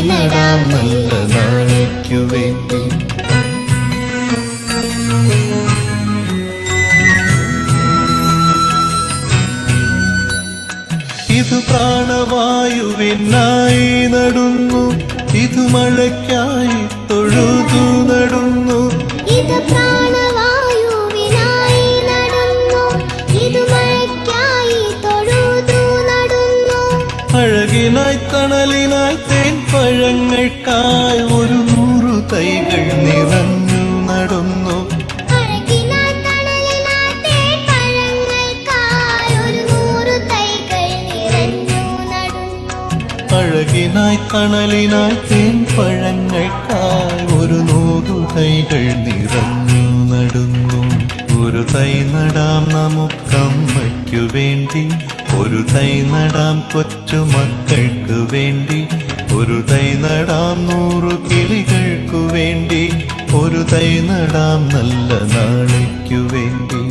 നടാം നല്ല നാളേക്കു വേണ്ടി. ഇതു പ്രാണവായുവിനായി നടുന്നു, ഇതു മഴയ്ക്കായി തൊഴുതു നടുന്നു. ഇത് പ്രാണവായുവിനായി നടുന്നു, ഇത് മഴയ്ക്കായി തൊഴുതു നടുന്നു. അഴകിനായി തണലിനായി തേൻ പഴങ്ങൾക്കായി 100 തൈകൾ നിറഞ്ഞു നടുന്നു. അഴകിനായി തണലിനായി തേൻ പഴങ്ങൾക്കായി 100 തൈകൾ നിറഞ്ഞു നടുന്നു. അഴകിനായി തണലിനായി തേൻ പഴങ്ങൾക്കായി 100 തൈകൾ നിറഞ്ഞു നടുന്നു. ഒരു തൈ നടാം നമുക്കമ്മയ്ക്കു വേണ്ടി, ഒരു തൈ നടാം കൊച്ചുമക്കൾക്കു വേണ്ടി, ഒരു തൈ നടാം 100 കിളികൾക്കു വേണ്ടി, ഒരു തൈ നടാം നല്ല നാളേക്കു വേണ്ടി.